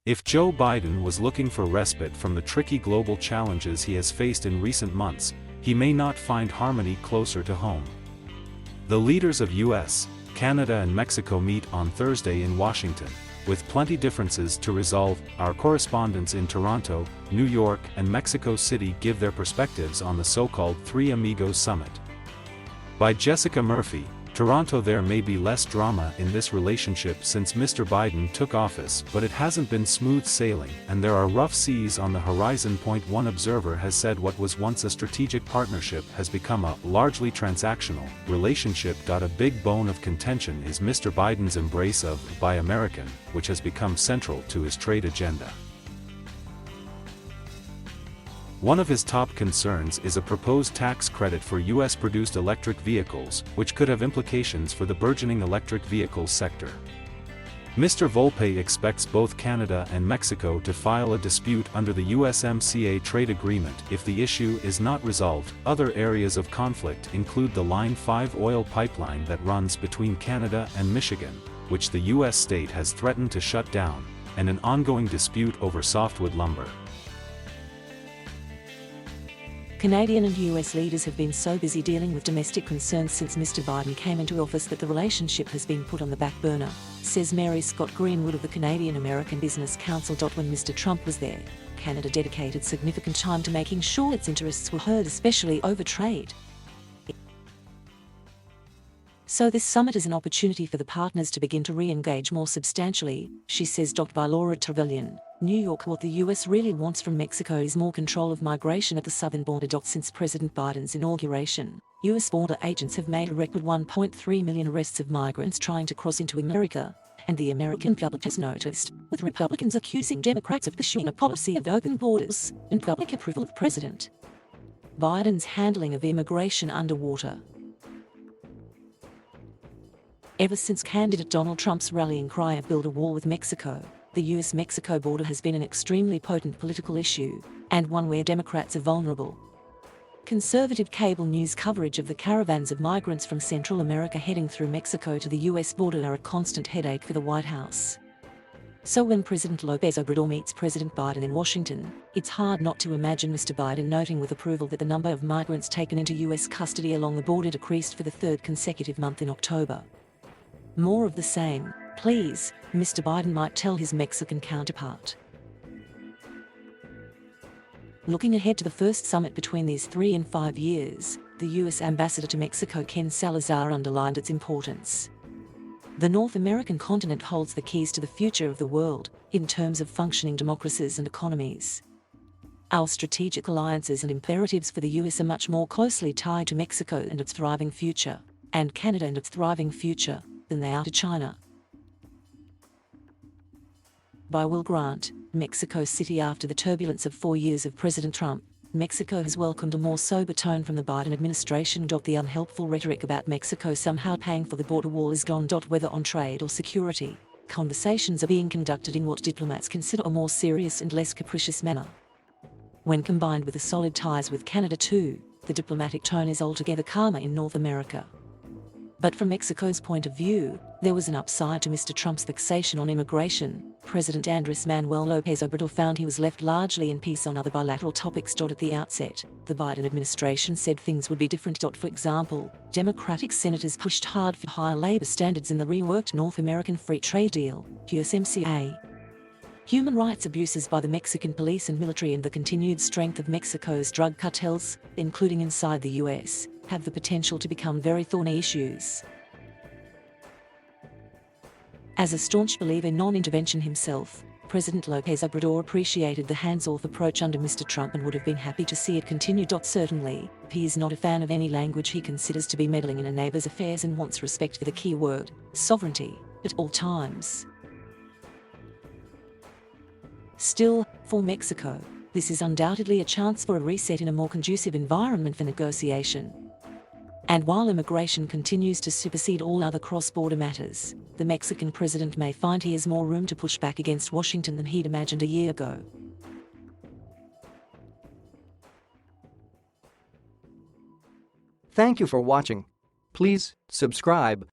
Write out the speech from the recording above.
If Joe Biden was looking for respite from the tricky global challenges he has faced in recent months, he may not find harmony closer to home. The leaders of US, Canada and Mexico meet on Thursday in Washington, with plenty differences to resolve. Our correspondents in Toronto, New York and Mexico City give their perspectives on the so-called Three Amigos summit. By Jessica Murphy, TorontoThere may be less drama in this relationship since Mr. Biden took office, but it hasn't been smooth sailing and there are rough seas on the horizon. One observer has said what was once a strategic partnership has become a largely transactional relationship. A big bone of contention is Mr. Biden's embrace of Buy American, which has become central to his trade agenda. One of his top concerns is a proposed tax credit for US-produced electric vehicles, which could have implications for the burgeoning electric vehicle sector. Mr. Volpe expects both Canada and Mexico to file a dispute under the USMCA trade agreement if the issue is not resolved. Other areas of conflict include the Line 5 oil pipeline that runs between Canada and Michigan, which the US state has threatened to shut down, and an ongoing dispute over softwood lumber. Canadian and US leaders have been so busy dealing with domestic concerns since Mr. Biden came into office that the relationship has been put on the back burner, says Mary Scott Greenwood of the Canadian American Business Council. When Mr. Trump was there, Canada dedicated significant time to making sure its interests were heard, especially over trade. So this summit is an opportunity for the partners to begin to re-engage more substantially, she says. By Laura Trevelyan, New York. What the US really wants from Mexico is more control of migration at the southern border. Since President Biden's inauguration, US border agents have made a record 1.3 million arrests of migrants trying to cross into America, and the American public has noticed, with Republicans accusing Democrats of pursuing a policy of open borders and public approval of President Biden's handling of immigration underwater. Ever since candidate Donald Trump's rallying cry of build a wall with Mexico, the US-Mexico border has been an extremely potent political issue, and one where Democrats are vulnerable. Conservative cable news coverage of the caravans of migrants from Central America heading through Mexico to the US border are a constant headache for the White House. So when President López Obrador meets President Biden in Washington, it's hard not to imagine Mr. Biden noting with approval that the number of migrants taken into US custody along the border decreased for the third consecutive month in October. More of the same, please, Mr. Biden might tell his Mexican counterpart. Looking ahead to the first summit between these 3 and 5 years, the US ambassador to Mexico Ken Salazar underlined its importance. The North American continent holds the keys to the future of the world, in terms of functioning democracies and economies. Our strategic alliances and imperatives for the US are much more closely tied to Mexico and its thriving future, and Canada and its thriving future, than they are to China. By Will Grant, Mexico City. After the turbulence of 4 years of President Trump, Mexico has welcomed a more sober tone from the Biden administration. The unhelpful rhetoric about Mexico somehow paying for the border wall is gone. Whether on trade or security, conversations are being conducted in what diplomats consider a more serious and less capricious manner. When combined with the solid ties with Canada too, the diplomatic tone is altogether calmer in North America. But from Mexico's point of view, there was an upside to Mr. Trump's fixation on immigration. President Andrés Manuel López Obrador found he was left largely in peace on other bilateral topics. At the outset, the Biden administration said things would be different. For example, Democratic senators pushed hard for higher labor standards in the reworked North American Free Trade Deal, USMCA. Human rights abuses by the Mexican police and military and the continued strength of Mexico's drug cartels, including inside the US, have the potential to become very thorny issues. As a staunch believer in non-intervention himself, President López Obrador appreciated the hands-off approach under Mr. Trump and would have been happy to see it continue. Certainly, he is not a fan of any language he considers to be meddling in a neighbour's affairs and wants respect for the key word, sovereignty, at all times. Still, for Mexico, this is undoubtedly a chance for a reset in a more conducive environment for negotiation. And while immigration continues to supersede all other cross-border matters, the Mexican president may find he has more room to push back against Washington than he'd imagined a year ago. Thank you for watching. Please subscribe